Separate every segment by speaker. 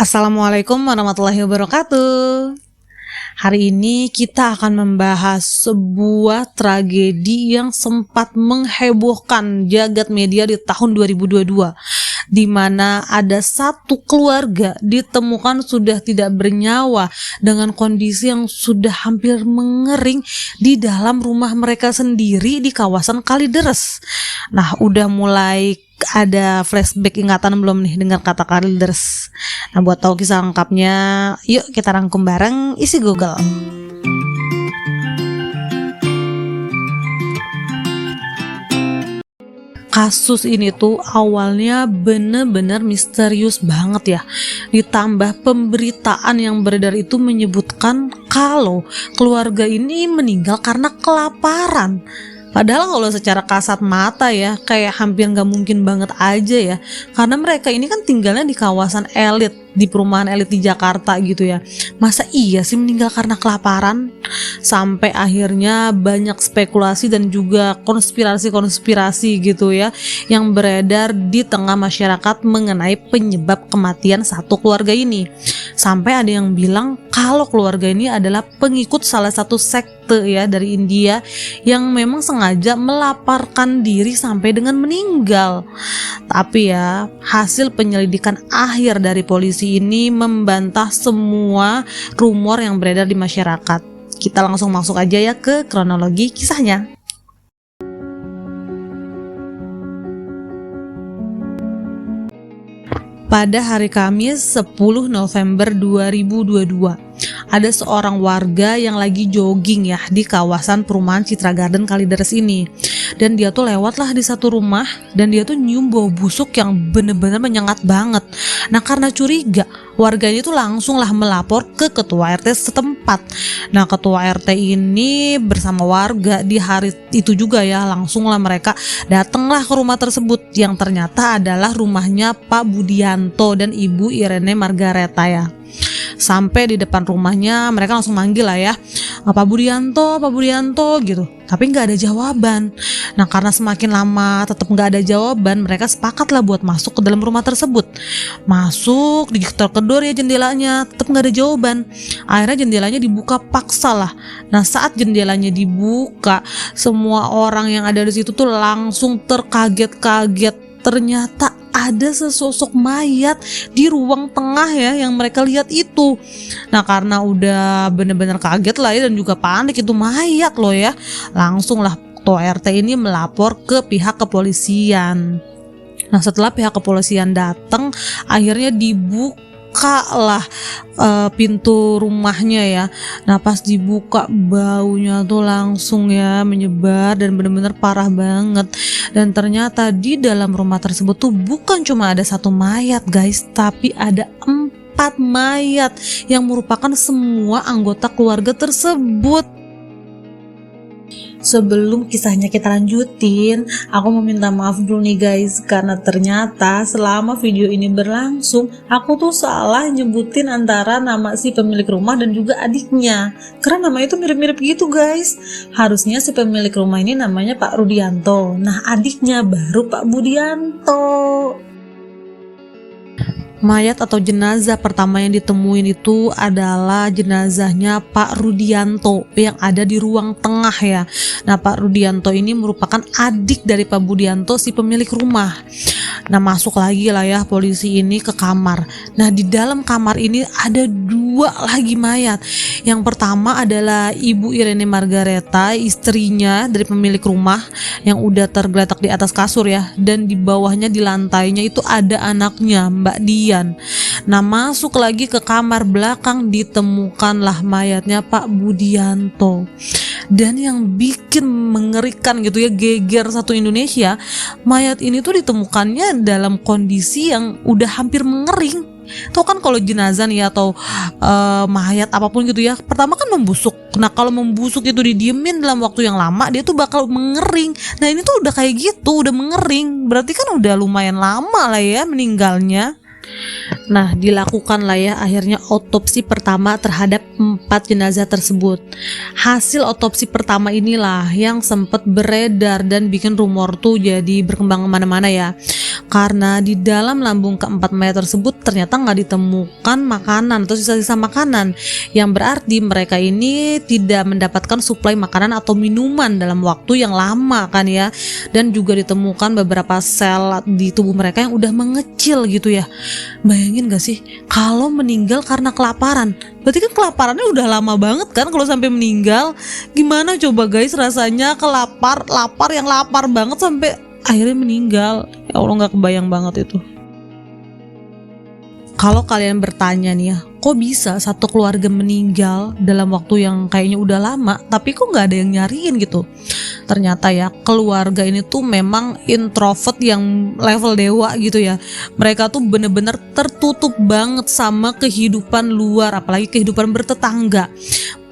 Speaker 1: Assalamualaikum warahmatullahi wabarakatuh. Hari ini kita akan membahas sebuah tragedi yang sempat menghebohkan jagat media di tahun 2022, di mana ada satu keluarga ditemukan sudah tidak bernyawa dengan kondisi yang sudah hampir mengering di dalam rumah mereka sendiri di kawasan Kalideres. Nah, udah mulai ada flashback ingatan belum nih dengar kata Kalideres? Nah, buat tahu kisah lengkapnya, yuk kita rangkum bareng isi Google. Kasus ini tuh awalnya bener-bener misterius banget ya. Ditambah pemberitaan yang beredar itu menyebutkan kalau keluarga ini meninggal karena kelaparan. Padahal kalau secara kasat mata ya, kayak hampir nggak mungkin banget aja ya. Karena mereka ini kan tinggalnya di kawasan elit, di perumahan elit di Jakarta gitu ya. Masa iya sih meninggal karena kelaparan? Sampai akhirnya banyak spekulasi dan juga konspirasi-konspirasi gitu ya, yang beredar di tengah masyarakat mengenai penyebab kematian satu keluarga ini. Sampai ada yang bilang kalau keluarga ini adalah pengikut salah satu sekte ya dari India yang memang sengaja melaparkan diri sampai dengan meninggal. Tapi ya, hasil penyelidikan akhir dari polisi ini membantah semua rumor yang beredar di masyarakat. Kita langsung masuk aja ya ke kronologi kisahnya. Pada hari Kamis 10 November 2022, ada seorang warga yang lagi jogging ya di kawasan perumahan Citra Garden Kalideres ini. Dan dia tuh lewatlah di satu rumah dan dia tuh nyium bau busuk yang bener-bener menyengat banget. Nah, karena curiga, warga ini tuh langsung lah melapor ke ketua RT setempat. Nah, ketua RT ini bersama warga di hari itu juga ya, langsung lah mereka datanglah ke rumah tersebut yang ternyata adalah rumahnya Pak Budianto dan Ibu Irene Margareta ya. Sampai di depan rumahnya mereka langsung manggil lah ya, Pak Budianto gitu. Tapi nggak ada jawaban. Nah, karena semakin lama tetap nggak ada jawaban, mereka sepakat lah buat masuk ke dalam rumah tersebut. Masuk, digedor-gedor ya jendelanya, tetap nggak ada jawaban. Akhirnya jendelanya dibuka paksa lah. Nah, saat jendelanya dibuka, semua orang yang ada di situ tuh langsung terkaget-kaget. Ternyata ada sesosok mayat di ruang tengah ya yang mereka lihat itu. Nah, karena udah bener-bener kaget lah ya dan juga panik, itu mayat loh ya. Langsung lah ketua RT ini melapor ke pihak kepolisian. Nah, setelah pihak kepolisian datang, akhirnya dibuka lah pintu rumahnya ya. Nah, pas dibuka baunya tuh langsung ya menyebar dan benar-benar parah banget. Dan ternyata di dalam rumah tersebut tuh bukan cuma ada satu mayat guys, tapi ada 4 mayat yang merupakan semua anggota keluarga tersebut. Sebelum kisahnya kita lanjutin, aku mau minta maaf dulu nih guys, karena ternyata selama video ini berlangsung, aku tuh salah nyebutin antara nama si pemilik rumah dan juga adiknya. Karena nama itu mirip-mirip gitu guys. Harusnya si pemilik rumah ini namanya Pak Rudianto, nah adiknya baru Pak Budianto. Mayat atau jenazah pertama yang ditemuin itu adalah jenazahnya Pak Rudianto yang ada di ruang tengah ya. Nah, Pak Rudianto ini merupakan adik dari Pak Budianto si pemilik rumah. Nah, masuk lagi lah ya polisi ini ke kamar. Nah, di dalam kamar ini ada 2 lagi mayat. Yang pertama adalah Ibu Irene Margareta, istrinya dari pemilik rumah yang udah tergeletak di atas kasur ya. Dan di bawahnya di lantainya itu ada anaknya Mbak Dian. Nah, masuk lagi ke kamar belakang, ditemukanlah mayatnya Pak Budianto. Dan yang bikin mengerikan gitu ya, geger satu Indonesia, mayat ini tuh ditemukannya dalam kondisi yang udah hampir mengering. Tuh kan kalau jenazah nih atau mayat apapun gitu ya, pertama kan membusuk. Nah, kalau membusuk itu didiemin dalam waktu yang lama, dia tuh bakal mengering. Nah, ini tuh udah kayak gitu, udah mengering. Berarti kan udah lumayan lama lah ya meninggalnya. Nah, dilakukanlah ya akhirnya otopsi pertama terhadap 4 jenazah tersebut. Hasil otopsi pertama inilah yang sempat beredar dan bikin rumor tuh jadi berkembang kemana-mana ya. karena di dalam lambung keempat mayat tersebut ternyata nggak ditemukan makanan atau sisa-sisa makanan, yang berarti mereka ini tidak mendapatkan suplai makanan atau minuman dalam waktu yang lama kan ya. Dan juga ditemukan beberapa sel di tubuh mereka yang udah mengecil gitu ya. Bayangin gak sih kalau meninggal karena kelaparan? Berarti kan kelaparannya udah lama banget kan kalau sampai meninggal. Gimana coba guys rasanya lapar yang lapar banget sampai akhirnya meninggal. Ya Allah, nggak kebayang banget itu. Kalau kalian bertanya nih ya, kok bisa satu keluarga meninggal dalam waktu yang kayaknya udah lama tapi kok nggak ada yang nyariin gitu? Ternyata ya keluarga ini tuh memang introvert yang level dewa gitu ya. Mereka tuh bener-bener tertutup banget sama kehidupan luar, apalagi kehidupan bertetangga.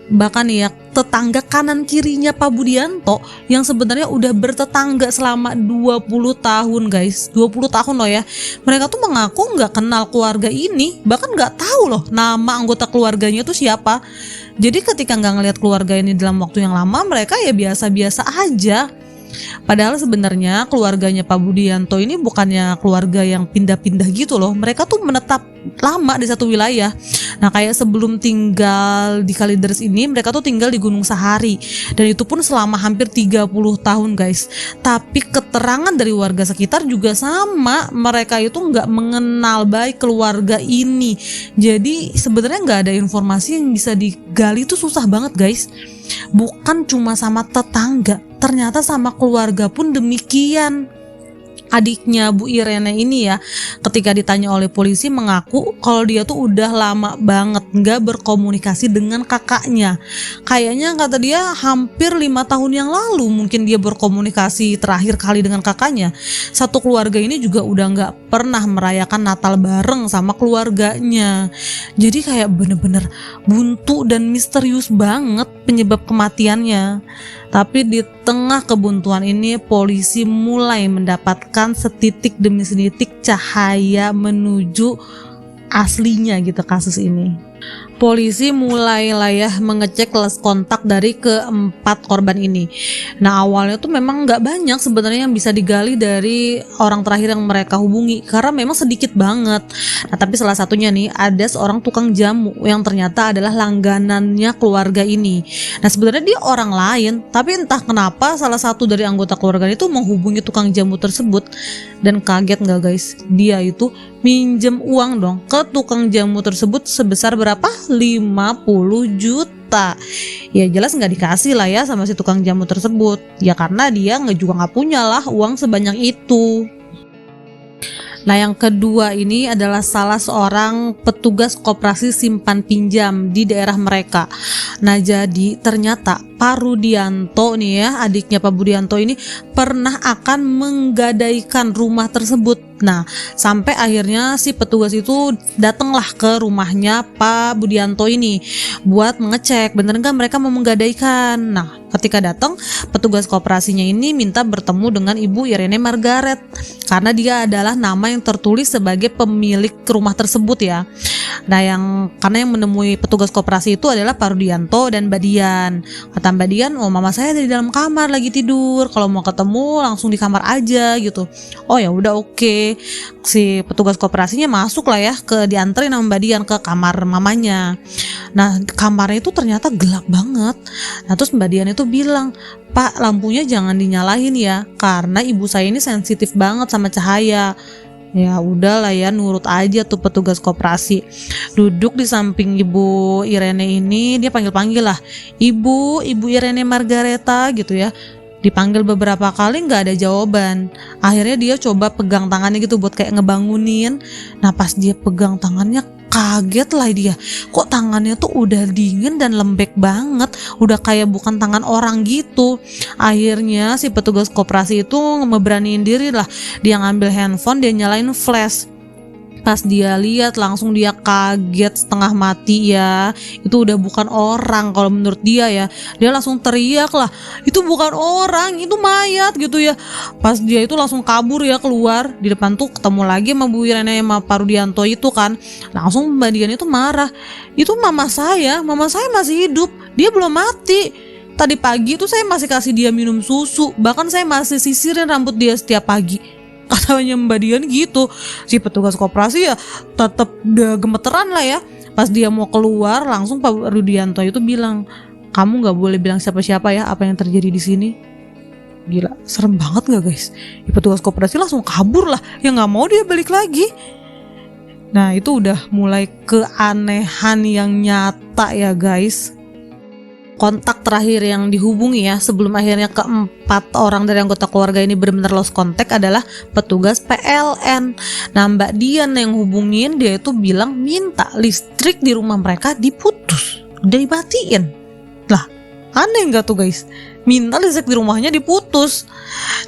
Speaker 1: Bahkan ya tetangga kanan kirinya Pak Budianto yang sebenarnya udah bertetangga selama 20 tahun guys, 20 tahun loh ya. Mereka tuh mengaku nggak kenal keluarga ini, bahkan nggak tahu loh nama anggota keluarganya tuh siapa. Jadi ketika nggak ngelihat keluarga ini dalam waktu yang lama, mereka ya biasa-biasa aja. Padahal sebenarnya keluarganya Pak Budianto ini bukannya keluarga yang pindah-pindah gitu loh. Mereka tuh menetap lama di satu wilayah. Nah kayak sebelum tinggal di Kalideres ini, mereka tuh tinggal di Gunung Sahari. Dan itu pun selama hampir 30 tahun guys. Tapi keterangan dari warga sekitar juga sama. Mereka itu nggak mengenal baik keluarga ini. Jadi sebenarnya nggak ada informasi yang bisa digali, itu susah banget guys. Bukan cuma sama tetangga, ternyata sama keluarga pun demikian. Adiknya Bu Irene ini ya, ketika ditanya oleh polisi mengaku kalau dia tuh udah lama banget nggak berkomunikasi dengan kakaknya. Kayaknya kata dia hampir 5 tahun yang lalu mungkin dia berkomunikasi terakhir kali dengan kakaknya. Satu keluarga ini juga udah nggak pernah merayakan Natal bareng sama keluarganya. Jadi kayak bener-bener buntu dan misterius banget penyebab kematiannya. Tapi di tengah kebuntuan ini polisi mulai mendapatkan setitik demi setitik cahaya menuju aslinya gitu kasus ini. Polisi mulailah ya mengecek les kontak dari keempat korban ini. Nah awalnya tuh memang nggak banyak sebenarnya yang bisa digali dari orang terakhir yang mereka hubungi karena memang sedikit banget. Nah tapi salah satunya nih ada seorang tukang jamu yang ternyata adalah langganannya keluarga ini. Nah sebenarnya dia orang lain, tapi entah kenapa salah satu dari anggota keluarga itu menghubungi tukang jamu tersebut. Dan kaget nggak guys, dia itu minjem uang dong ke tukang jamu tersebut sebesar berapa? 50 juta. Ya jelas nggak dikasih lah ya sama si tukang jamu tersebut. Ya karena dia juga nggak punya lah uang sebanyak itu. Nah yang kedua ini adalah salah seorang petugas koperasi simpan pinjam di daerah mereka. Nah jadi ternyata Pak Rudianto nih ya, adiknya Pak Budianto ini pernah akan menggadaikan rumah tersebut. Nah sampai akhirnya si petugas itu datanglah ke rumahnya Pak Budianto ini buat mengecek bener nggak mereka mau menggadaikan. Nah ketika datang petugas koperasinya ini minta bertemu dengan Ibu Irene Margaret karena dia adalah nama yang tertulis sebagai pemilik rumah tersebut ya. Nah karena yang menemui petugas koperasi itu adalah Pak Rudianto dan Mbak Dian. Kata Mbak Dian, oh mama saya ada di dalam kamar lagi tidur, kalau mau ketemu langsung di kamar aja gitu. Oh ya udah oke. Si petugas koperasinya masuk lah ya, dianterin sama Mbak Dian ke kamar mamanya. Nah kamarnya itu ternyata gelap banget. Nah terus Mbak Dian itu bilang, Pak lampunya jangan dinyalain ya, karena ibu saya ini sensitif banget sama cahaya. Ya udahlah ya, nurut aja tuh petugas koperasi. Duduk di samping Ibu Irene ini, dia panggil-panggil lah, Ibu Irene Margareta gitu ya. Dipanggil beberapa kali nggak ada jawaban. Akhirnya dia coba pegang tangannya gitu buat kayak ngebangunin. Nah pas dia pegang tangannya kaget lah dia. Kok tangannya tuh udah dingin dan lembek banget, udah kayak bukan tangan orang gitu. Akhirnya si petugas koperasi itu ngeberaniin diri lah. Dia ngambil handphone, dia nyalain flash. Pas dia lihat langsung dia kaget setengah mati ya. Itu udah bukan orang kalau menurut dia ya. Dia langsung teriak lah, itu bukan orang, itu mayat gitu ya. Pas dia itu langsung kabur ya keluar. Di depan tuh ketemu lagi sama Bu Irene sama Pak Rudianto itu kan. Langsung Mbak Dian itu marah, itu mama saya masih hidup, dia belum mati. Tadi pagi tuh saya masih kasih dia minum susu, bahkan saya masih sisirin rambut dia setiap pagi. Katanya Mbak Dian gitu. Si petugas koperasi ya tetap udah gemeteran lah ya. Pas dia mau keluar langsung Pak Rudianto itu bilang, kamu nggak boleh bilang siapa-siapa ya apa yang terjadi di sini. Gila, serem banget nggak guys? Ya, petugas koperasi langsung kabur lah, ya nggak mau dia balik lagi. Nah itu udah mulai keanehan yang nyata ya guys. Kontak terakhir yang dihubungi ya sebelum akhirnya keempat orang dari anggota keluarga ini benar-benar lost contact adalah petugas PLN. Nah Mbak Dian yang hubungin, dia itu bilang minta listrik di rumah mereka diputus, dimatiin. Lah aneh nggak tuh guys? Minta listrik di rumahnya diputus.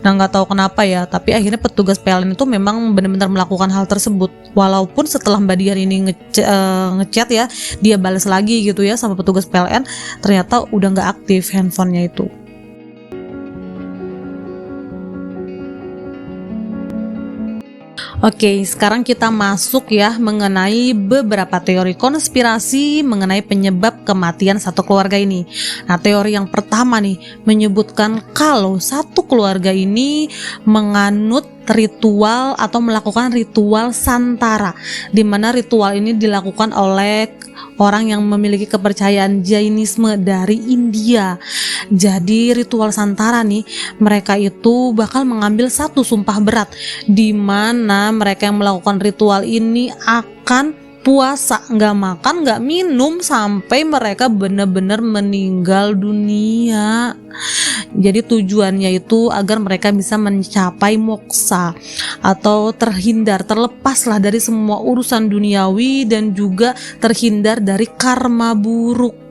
Speaker 1: Nah nggak tahu kenapa ya, tapi akhirnya petugas PLN itu memang benar-benar melakukan hal tersebut. Walaupun setelah Mbak Dian ini ngechat ya, dia balas lagi gitu ya sama petugas PLN, ternyata udah nggak aktif handphonenya itu. Oke, sekarang kita masuk ya mengenai beberapa teori konspirasi mengenai penyebab kematian satu keluarga ini. Nah, teori yang pertama nih menyebutkan kalau satu keluarga ini menganut ritual atau melakukan ritual santara, di mana ritual ini dilakukan oleh orang yang memiliki kepercayaan Jainisme dari India. Jadi ritual santara nih, mereka itu bakal mengambil satu sumpah berat, di mana mereka yang melakukan ritual ini akan puasa, nggak makan, nggak minum sampai mereka benar-benar meninggal dunia. Jadi tujuannya itu agar mereka bisa mencapai moksa atau terlepaslah dari semua urusan duniawi dan juga terhindar dari karma buruk.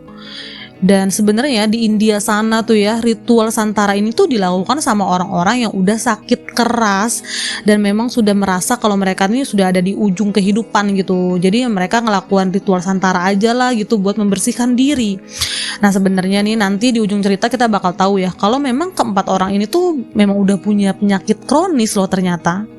Speaker 1: Dan sebenarnya di India sana tuh ya, ritual santara ini tuh dilakukan sama orang-orang yang udah sakit keras dan memang sudah merasa kalau mereka ini sudah ada di ujung kehidupan gitu. Jadi mereka ngelakuin ritual santara aja lah gitu buat membersihkan diri. Nah sebenarnya nih nanti di ujung cerita kita bakal tahu ya kalau memang keempat orang ini tuh memang udah punya penyakit kronis loh ternyata.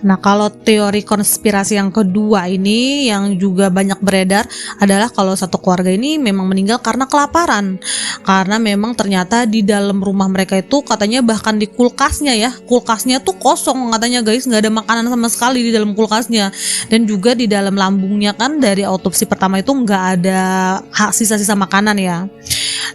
Speaker 1: Nah kalau teori konspirasi yang kedua ini yang juga banyak beredar adalah kalau satu keluarga ini memang meninggal karena kelaparan. Karena memang ternyata di dalam rumah mereka itu katanya bahkan di kulkasnya ya, kulkasnya tuh kosong katanya guys, nggak ada makanan sama sekali di dalam kulkasnya. Dan juga di dalam lambungnya kan dari autopsi pertama itu nggak ada sisa-sisa makanan ya.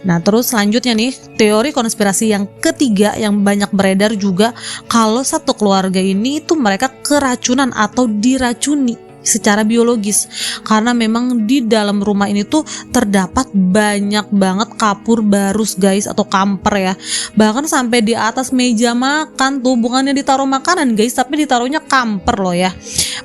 Speaker 1: Nah terus selanjutnya nih teori konspirasi yang ketiga yang banyak beredar juga kalau satu keluarga ini tuh mereka keracunan atau diracuni secara biologis karena memang di dalam rumah ini tuh terdapat banyak banget kapur barus guys atau kamper ya, bahkan sampai di atas meja makan tuh bukannya ditaruh makanan guys tapi ditaruhnya kamper loh ya.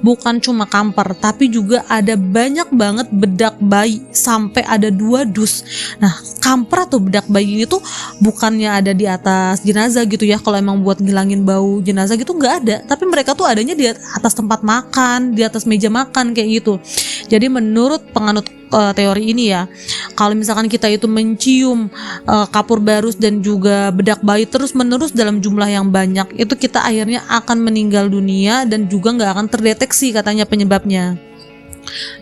Speaker 1: Bukan cuma kamper tapi juga ada banyak banget bedak bayi sampai ada 2 dus. Nah kamper atau bedak bayi ini tuh bukannya ada di atas jenazah gitu ya, kalau emang buat ngilangin bau jenazah gitu nggak ada, tapi mereka tuh adanya di atas tempat makan, di atas meja makan kayak gitu. Jadi menurut penganut teori ini ya, kalau misalkan kita itu mencium kapur barus dan juga bedak bayi terus menerus dalam jumlah yang banyak, itu kita akhirnya akan meninggal dunia dan juga nggak akan terdeteksi katanya penyebabnya.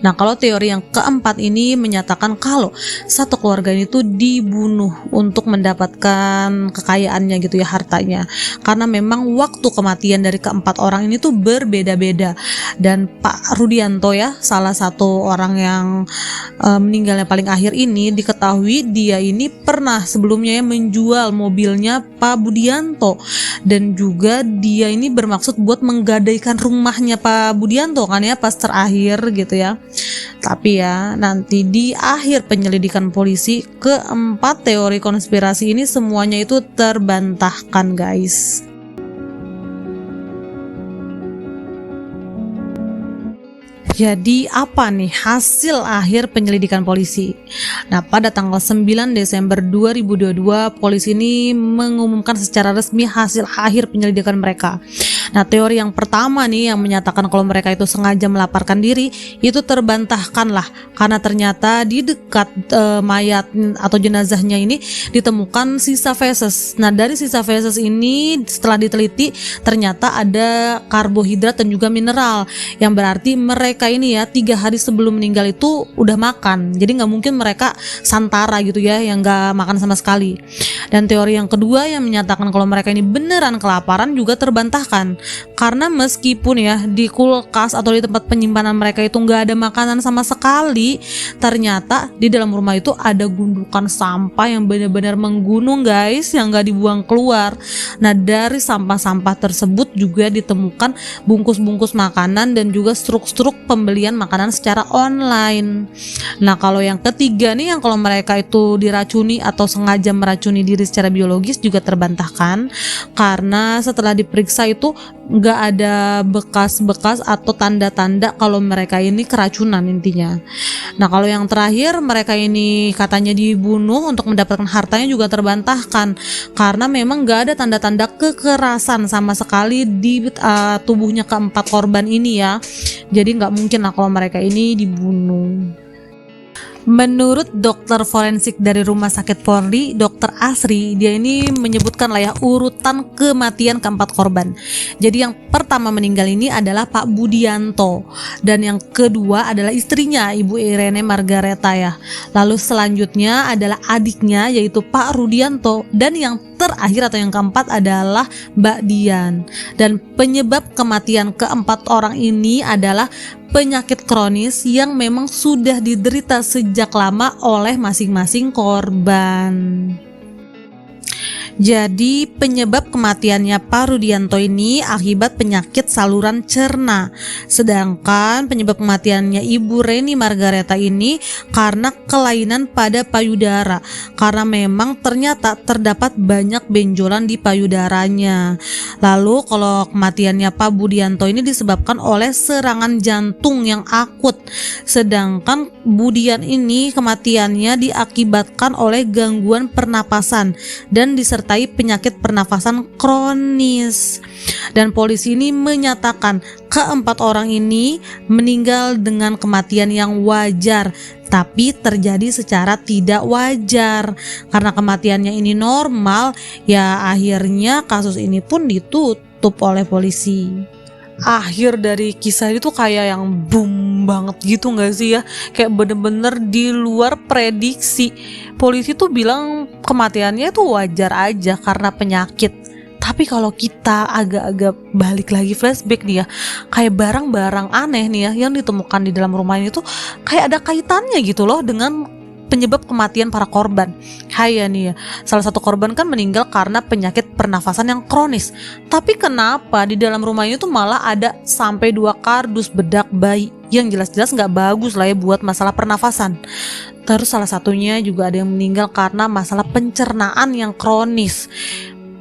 Speaker 1: Nah kalau teori yang keempat ini menyatakan kalau satu keluarga ini tuh dibunuh untuk mendapatkan kekayaannya gitu ya, hartanya, karena memang waktu kematian dari keempat orang ini tuh berbeda-beda. Dan Pak Rudianto ya, salah satu orang yang meninggalnya paling akhir ini, diketahui dia ini pernah sebelumnya ya menjual mobilnya Pak Budianto, dan juga dia ini bermaksud buat menggadaikan rumahnya Pak Budianto kan ya pas terakhir gitu ya. Tapi ya nanti di akhir penyelidikan polisi, keempat teori konspirasi ini semuanya itu terbantahkan guys. Jadi apa nih hasil akhir penyelidikan polisi? Nah pada tanggal 9 Desember 2022 polisi ini mengumumkan secara resmi hasil akhir penyelidikan mereka. Nah, teori yang pertama nih yang menyatakan kalau mereka itu sengaja melaparkan diri itu terbantahkan lah, karena ternyata di dekat mayat atau jenazahnya ini ditemukan sisa feses. Nah, dari sisa feses ini setelah diteliti ternyata ada karbohidrat dan juga mineral, yang berarti mereka ini ya 3 hari sebelum meninggal itu udah makan. Jadi nggak mungkin mereka santara gitu ya, yang nggak makan sama sekali. Dan teori yang kedua yang menyatakan kalau mereka ini beneran kelaparan juga terbantahkan, karena meskipun ya di kulkas atau di tempat penyimpanan mereka itu nggak ada makanan sama sekali, ternyata di dalam rumah itu ada gundukan sampah yang benar-benar menggunung guys, yang nggak dibuang keluar. Nah, dari sampah-sampah tersebut juga ditemukan bungkus-bungkus makanan dan juga struk-struk pembelian makanan secara online. Nah, kalau yang ketiga nih, yang kalau mereka itu diracuni atau sengaja meracuni diri secara biologis juga terbantahkan, karena setelah diperiksa itu nggak ada bekas-bekas atau tanda-tanda kalau mereka ini keracunan intinya. Nah, kalau yang terakhir mereka ini katanya dibunuh untuk mendapatkan hartanya juga terbantahkan, karena memang nggak ada tanda-tanda kekerasan sama sekali di tubuhnya keempat korban ini ya. Jadi nggak mungkin lah kalau mereka ini dibunuh. Menurut dokter forensik dari Rumah Sakit Polri, Dokter Asri, dia ini menyebutkan lah ya urutan kematian keempat korban. Jadi yang pertama meninggal ini adalah Pak Budianto, dan yang kedua adalah istrinya Ibu Irene Margareta ya. Lalu selanjutnya adalah adiknya yaitu Pak Rudianto, dan yang terakhir atau yang keempat adalah Mbak Dian. Dan penyebab kematian keempat orang ini adalah penyakit kronis yang memang sudah diderita sejak lama oleh masing-masing korban. Jadi penyebab kematiannya Pak Rudianto ini akibat penyakit saluran cerna, sedangkan penyebab kematiannya Ibu Reni Margareta ini karena kelainan pada payudara, karena memang ternyata terdapat banyak benjolan di payudaranya. Lalu kalau kematiannya Pak Budianto ini disebabkan oleh serangan jantung yang akut, sedangkan Budian ini kematiannya diakibatkan oleh gangguan pernapasan dan disertai penyakit pernafasan kronis. Dan polisi ini menyatakan keempat orang ini meninggal dengan kematian yang wajar, tapi terjadi secara tidak wajar. Karena kematiannya ini normal, ya akhirnya kasus ini pun ditutup oleh polisi. Akhir dari kisah itu kayak yang boom banget gitu gak sih ya, kayak bener-bener di luar prediksi. Polisi tuh bilang kematiannya itu wajar aja karena penyakit, tapi kalau kita agak-agak balik lagi flashback nih ya, kayak barang-barang aneh nih ya yang ditemukan di dalam rumah ini tuh kayak ada kaitannya gitu loh dengan penyebab kematian para korban. Kayak nih ya, salah satu korban kan meninggal karena penyakit pernafasan yang kronis. Tapi kenapa di dalam rumah ini tuh malah ada sampai 2 kardus bedak bayi yang jelas-jelas nggak bagus lah ya buat masalah pernafasan. Terus salah satunya juga ada yang meninggal karena masalah pencernaan yang kronis.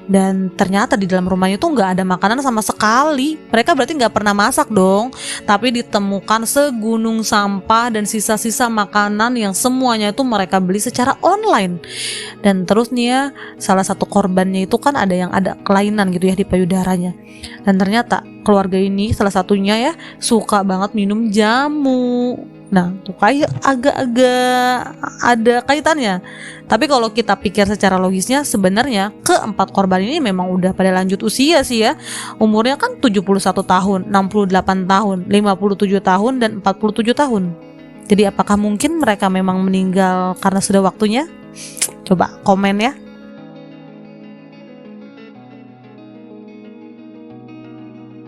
Speaker 1: Dan ternyata di dalam rumahnya tuh nggak ada makanan sama sekali. Mereka berarti nggak pernah masak dong. Tapi ditemukan segunung sampah dan sisa-sisa makanan yang semuanya itu mereka beli secara online. Dan terus nih ya, salah satu korbannya itu kan ada yang ada kelainan gitu ya di payudaranya. Dan ternyata keluarga ini salah satunya ya suka banget minum jamu. Nah, tuh kayak agak-agak ada kaitannya. Tapi kalau kita pikir secara logisnya, sebenarnya keempat korban ini memang udah pada lanjut usia sih ya. Umurnya kan 71 tahun, 68 tahun, 57 tahun, dan 47 tahun. Jadi apakah mungkin mereka memang meninggal karena sudah waktunya? Coba komen ya.